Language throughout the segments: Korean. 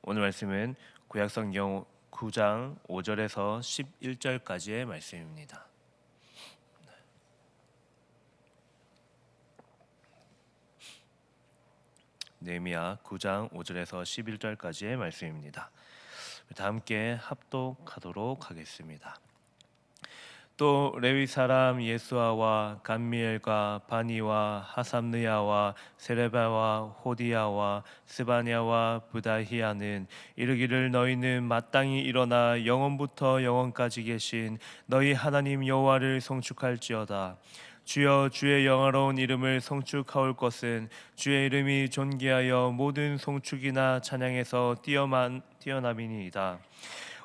오늘 말씀은 구약성경 9장 5절에서 11절까지의 말씀입니다. 느헤미야 9장 5절에서 11절까지의 말씀입니다. 다 함께 합독하도록 하겠습니다. 또 레위 사람 예수아와 감미엘과 바니와 하삼느야와 세레바와 호디야와 스바냐와 부다히야는 이르기를 너희는 마땅히 일어나 영원부터 영원까지 계신 너희 하나님 여호와를 송축할지어다. 주여 주의 영화로운 이름을 송축하올 것은 주의 이름이 존귀하여 모든 송축이나 찬양에서 뛰어남이니이다.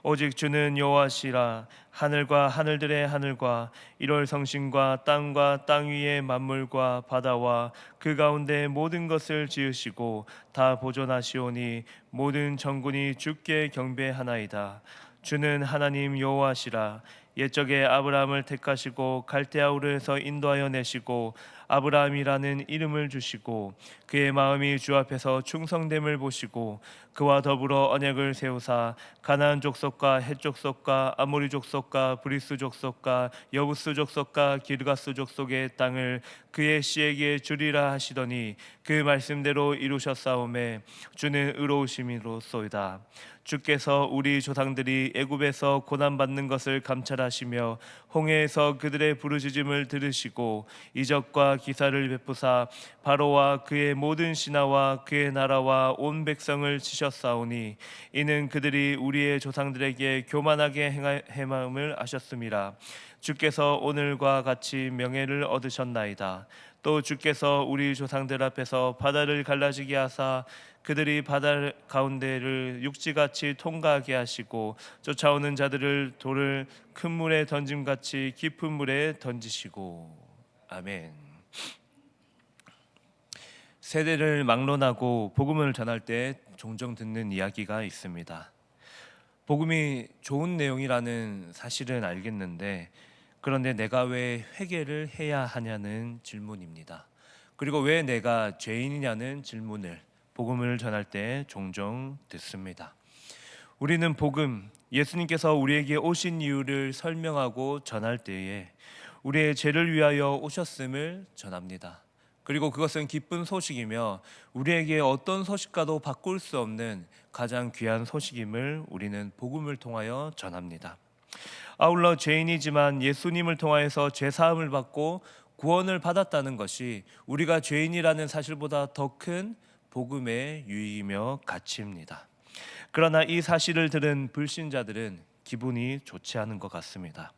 오직 주는 여호와시라. 하늘과 하늘들의 하늘과 일월 성신과 땅과 땅 위의 만물과 바다와 그 가운데 모든 것을 지으시고 다 보존하시오니 모든 정군이 주께 경배하나이다. 주는 하나님 여호와시라. 옛적에 아브라함을 택하시고 갈대아우르에서 인도하여 내시고 아브라함이라는 이름을 주시고 그의 마음이 주 앞에서 충성됨을 보시고 그와 더불어 언약을 세우사 가나안 족속과 헷 족속과 아모리 족속과 브리스 족속과 여부스 족속과 기르가스 족속의 땅을 그의 씨에게 주리라 하시더니 그 말씀대로 이루셨사오매 주는 의로우심이로소이다. 주께서 우리 조상들이 애굽에서 고난받는 것을 감찰하시며 홍해에서 그들의 부르짖음을 들으시고 이적과 기사를 베푸사 바로와 그의 모든 신하와 그의 나라와 온 백성을 치셨사오니 이는 그들이 우리의 조상들에게 교만하게 행함을 아셨음이라. 주께서 오늘과 같이 명예를 얻으셨나이다. 또 주께서 우리 조상들 앞에서 바다를 갈라지게 하사 그들이 바다 가운데를 육지같이 통과하게 하시고 쫓아오는 자들을 돌을 큰 물에 던짐같이 깊은 물에 던지시고. 아멘. 세대를 막론하고 복음을 전할 때 종종 듣는 이야기가 있습니다. 복음이 좋은 내용이라는 사실은 알겠는데 그런데 내가 왜 회개를 해야 하냐는 질문입니다. 그리고 왜 내가 죄인이냐는 질문을 복음을 전할 때 종종 듣습니다. 우리는 복음, 예수님께서 우리에게 오신 이유를 설명하고 전할 때에 우리의 죄를 위하여 오셨음을 전합니다. 그리고 그것은 기쁜 소식이며 우리에게 어떤 소식과도 바꿀 수 없는 가장 귀한 소식임을 우리는 복음을 통하여 전합니다. 아울러 죄인이지만 예수님을 통하여서 죄사함을 받고 구원을 받았다는 것이 우리가 죄인이라는 사실보다 더 큰 복음의 유익이며 가치입니다. 그러나 이 사실을 들은 불신자들은 기분이 좋지 않은 것 같습니다.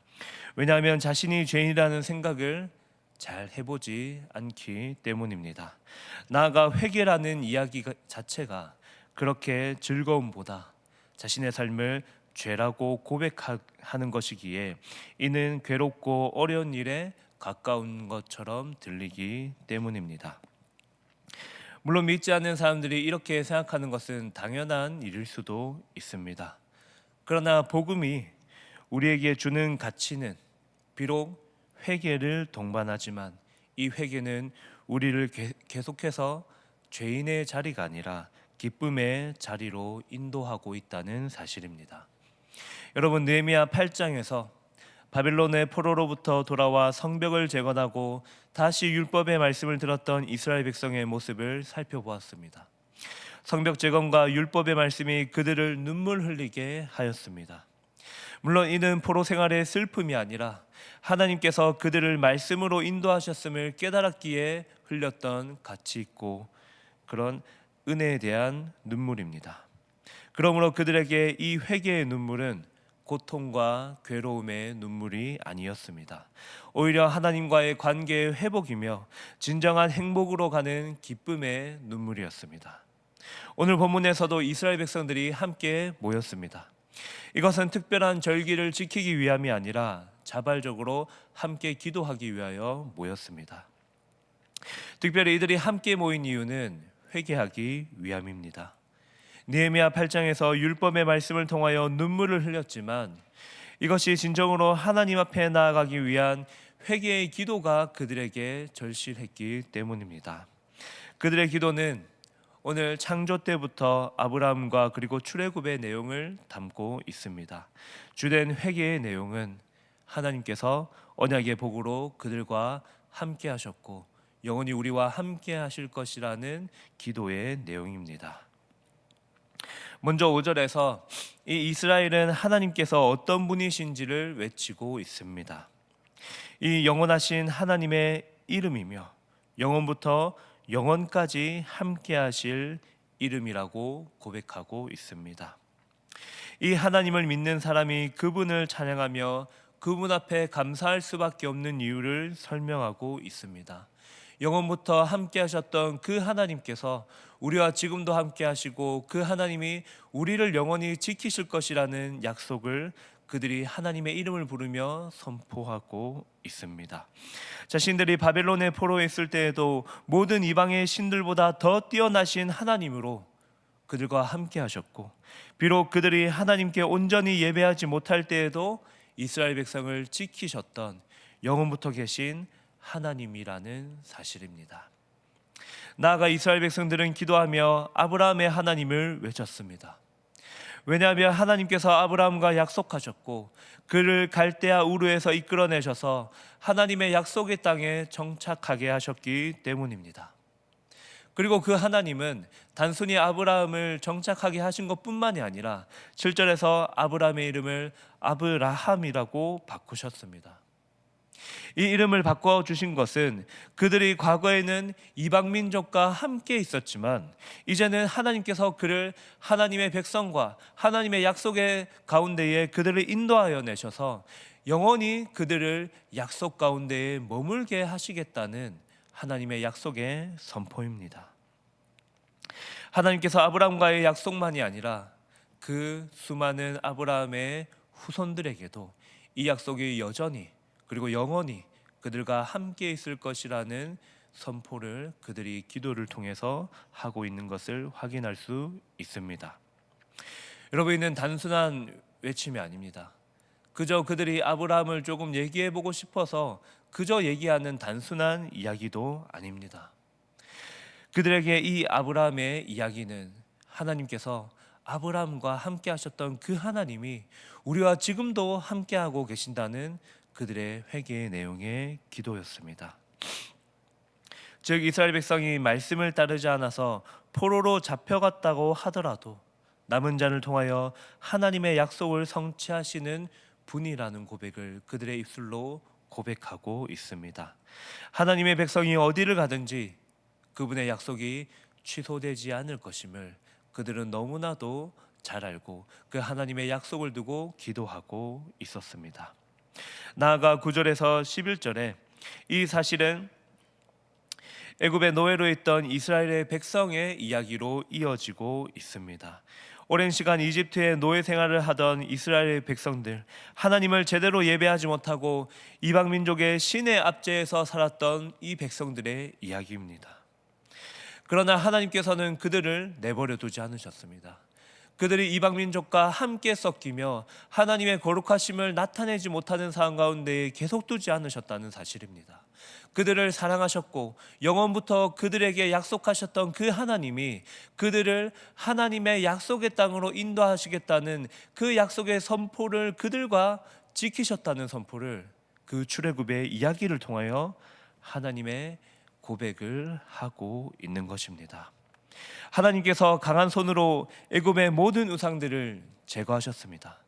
왜냐하면 자신이 죄인이라는 생각을 잘 해보지 않기 때문입니다. 나아가 회개라는 이야기 자체가 그렇게 즐거움보다 자신의 삶을 죄라고 고백하는 것이기에 이는 괴롭고 어려운 일에 가까운 것처럼 들리기 때문입니다. 물론 믿지 않는 사람들이 이렇게 생각하는 것은 당연한 일일 수도 있습니다. 그러나 복음이 우리에게 주는 가치는 비록 회개를 동반하지만 이 회개는 우리를 계속해서 죄인의 자리가 아니라 기쁨의 자리로 인도하고 있다는 사실입니다. 여러분, 느헤미야 8장에서 바빌론의 포로로부터 돌아와 성벽을 재건하고 다시 율법의 말씀을 들었던 이스라엘 백성의 모습을 살펴보았습니다. 성벽 재건과 율법의 말씀이 그들을 눈물 흘리게 하였습니다. 물론 이는 포로 생활의 슬픔이 아니라 하나님께서 그들을 말씀으로 인도하셨음을 깨달았기에 흘렸던 가치 있고 그런 은혜에 대한 눈물입니다. 그러므로 그들에게 이 회개의 눈물은 고통과 괴로움의 눈물이 아니었습니다. 오히려 하나님과의 관계의 회복이며 진정한 행복으로 가는 기쁨의 눈물이었습니다. 오늘 본문에서도 이스라엘 백성들이 함께 모였습니다. 이것은 특별한 절기를 지키기 위함이 아니라 자발적으로 함께 기도하기 위하여 모였습니다. 특별히 이들이 함께 모인 이유는 회개하기 위함입니다. 느헤미야 8장에서 율법의 말씀을 통하여 눈물을 흘렸지만 이것이 진정으로 하나님 앞에 나아가기 위한 회개의 기도가 그들에게 절실했기 때문입니다. 그들의 기도는 오늘 창조 때부터 아브라함과 그리고 출애굽의 내용을 담고 있습니다. 주된 회개의 내용은 하나님께서 언약의 복으로 그들과 함께 하셨고 영원히 우리와 함께 하실 것이라는 기도의 내용입니다. 먼저 5절에서 이 이스라엘은 하나님께서 어떤 분이신지를 외치고 있습니다. 이 영원하신 하나님의 이름이며 영원부터 영원까지 함께 하실 이름이라고 고백하고 있습니다. 이 하나님을 믿는 사람이 그분을 찬양하며 그분 앞에 감사할 수밖에 없는 이유를 설명하고 있습니다. 영원부터 함께 하셨던 그 하나님께서 우리와 지금도 함께 하시고 그 하나님이 우리를 영원히 지키실 것이라는 약속을 그들이 하나님의 이름을 부르며 선포하고 있습니다. 자신들이 바벨론의 포로에 있을 때에도 모든 이방의 신들보다 더 뛰어나신 하나님으로 그들과 함께 하셨고, 비록 그들이 하나님께 온전히 예배하지 못할 때에도 이스라엘 백성을 지키셨던 영원부터 계신 하나님이라는 사실입니다. 나아가 이스라엘 백성들은 기도하며 아브라함의 하나님을 외쳤습니다. 왜냐하면 하나님께서 아브라함과 약속하셨고 그를 갈대아 우르에서 이끌어내셔서 하나님의 약속의 땅에 정착하게 하셨기 때문입니다. 그리고 그 하나님은 단순히 아브라함을 정착하게 하신 것뿐만이 아니라 7절에서 아브라함의 이름을 아브라함이라고 바꾸셨습니다. 이 이름을 바꿔주신 것은 그들이 과거에는 이방 민족과 함께 있었지만 이제는 하나님께서 그를 하나님의 백성과 하나님의 약속의 가운데에 그들을 인도하여 내셔서 영원히 그들을 약속 가운데에 머물게 하시겠다는 하나님의 약속의 선포입니다. 하나님께서 아브라함과의 약속만이 아니라 그 수많은 아브라함의 후손들에게도 이 약속이 여전히 그리고 영원히 그들과 함께 있을 것이라는 선포를 그들이 기도를 통해서 하고 있는 것을 확인할 수 있습니다. 여러분, 이는 단순한 외침이 아닙니다. 그저 그들이 아브라함을 조금 얘기해보고 싶어서 그저 얘기하는 단순한 이야기도 아닙니다. 그들에게 이 아브라함의 이야기는 하나님께서 아브라함과 함께 하셨던 그 하나님이 우리와 지금도 함께하고 계신다는 그들의 회개의 내용의 기도였습니다. 즉 이스라엘 백성이 말씀을 따르지 않아서 포로로 잡혀갔다고 하더라도 남은 자를 통하여 하나님의 약속을 성취하시는 분이라는 고백을 그들의 입술로 고백하고 있습니다. 하나님의 백성이 어디를 가든지 그분의 약속이 취소되지 않을 것임을 그들은 너무나도 잘 알고 그 하나님의 약속을 두고 기도하고 있었습니다. 나아가 9절에서 11절에 이 사실은 애굽의 노예로 있던 이스라엘의 백성의 이야기로 이어지고 있습니다. 오랜 시간 이집트의 노예 생활을 하던 이스라엘 백성들, 하나님을 제대로 예배하지 못하고 이방 민족의 신의 압제에서 살았던 이 백성들의 이야기입니다. 그러나 하나님께서는 그들을 내버려 두지 않으셨습니다. 그들이 이방 민족과 함께 섞이며 하나님의 거룩하심을 나타내지 못하는 상황 가운데 계속 두지 않으셨다는 사실입니다. 그들을 사랑하셨고 영원부터 그들에게 약속하셨던 그 하나님이 그들을 하나님의 약속의 땅으로 인도하시겠다는 그 약속의 선포를 그들과 지키셨다는 선포를 그 출애굽의 이야기를 통하여 하나님의 고백을 하고 있는 것입니다. 하나님께서 강한 손으로 애굽의 모든 우상들을 제거하셨습니다.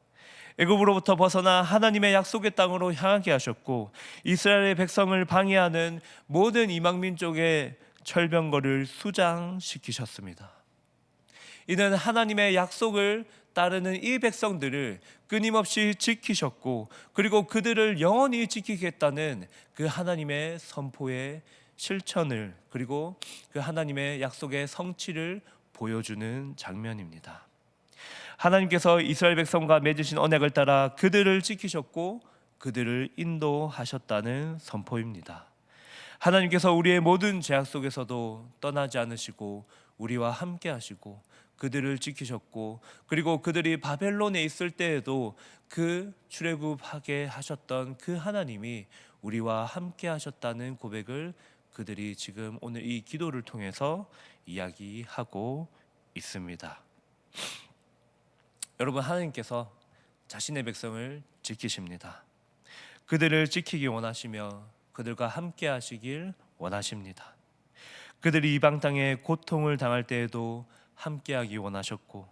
애굽으로부터 벗어나 하나님의 약속의 땅으로 향하게 하셨고 이스라엘의 백성을 방해하는 모든 이방 민족의 철병거를 수장시키셨습니다. 이는 하나님의 약속을 따르는 이 백성들을 끊임없이 지키셨고 그리고 그들을 영원히 지키겠다는 그 하나님의 선포의 실천을 그리고 그 하나님의 약속의 성취를 보여주는 장면입니다. 하나님께서 이스라엘 백성과 맺으신 언약을 따라 그들을 지키셨고 그들을 인도하셨다는 선포입니다. 하나님께서 우리의 모든 제약 속에서도 떠나지 않으시고 우리와 함께 하시고 그들을 지키셨고 그리고 그들이 바벨론에 있을 때에도 그 출애굽하게 하셨던 그 하나님이 우리와 함께 하셨다는 고백을 그들이 지금 오늘 이 기도를 통해서 이야기하고 있습니다. 여러분, 하나님께서 자신의 백성을 지키십니다. 그들을 지키기 원하시며 그들과 함께 하시길 원하십니다. 그들이 이방 땅에 고통을 당할 때에도 함께 하기 원하셨고,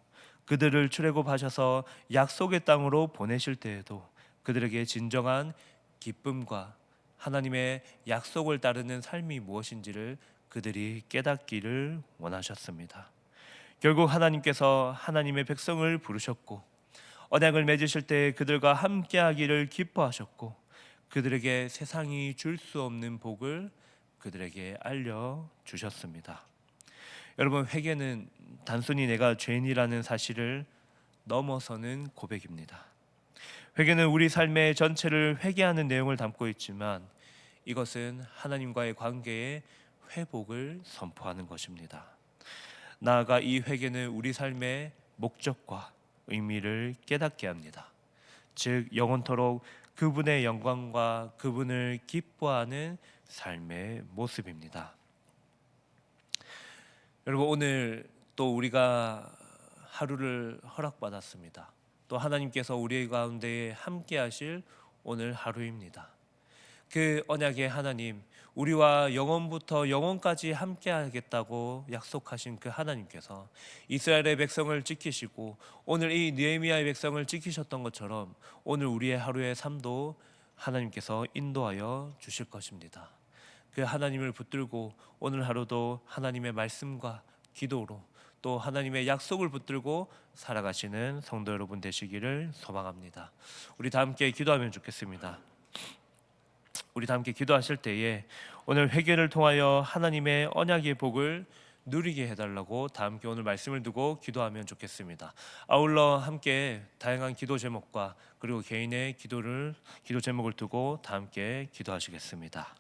그들을 출애굽하셔서 약속의 땅으로 보내실 때에도 그들에게 진정한 기쁨과 하나님의 약속을 따르는 삶이 무엇인지를 그들이 깨닫기를 원하셨습니다. 결국 하나님께서 하나님의 백성을 부르셨고 언약을 맺으실 때 그들과 함께하기를 기뻐하셨고, 그들에게 세상이 줄 수 없는 복을 그들에게 알려주셨습니다. 여러분, 회개는 단순히 내가 죄인이라는 사실을 넘어서는 고백입니다. 회개는 우리 삶의 전체를 회개하는 내용을 담고 있지만 이것은 하나님과의 관계의 회복을 선포하는 것입니다. 나아가 이 회개는 우리 삶의 목적과 의미를 깨닫게 합니다. 즉 영원토록 그분의 영광과 그분을 기뻐하는 삶의 모습입니다. 여러분, 오늘 또 우리가 하루를 허락받았습니다. 또 하나님께서 우리 가운데 함께 하실 오늘 하루입니다. 그 언약의 하나님, 우리와 영원부터 영원까지 함께 하겠다고 약속하신 그 하나님께서 이스라엘의 백성을 지키시고 오늘 이 느헤미야의 백성을 지키셨던 것처럼 오늘 우리의 하루의 삶도 하나님께서 인도하여 주실 것입니다. 그 하나님을 붙들고 오늘 하루도 하나님의 말씀과 기도로 또 하나님의 약속을 붙들고 살아가시는 성도 여러분 되시기를 소망합니다. 우리 다 함께 기도하면 좋겠습니다. 우리 다 함께 기도하실 때에 오늘 회개를 통하여 하나님의 언약의 복을 누리게 해달라고 다 함께 오늘 말씀을 두고 기도하면 좋겠습니다. 아울러 함께 다양한 기도 제목과 그리고 개인의 기도 제목을 두고 다 함께 기도하시겠습니다.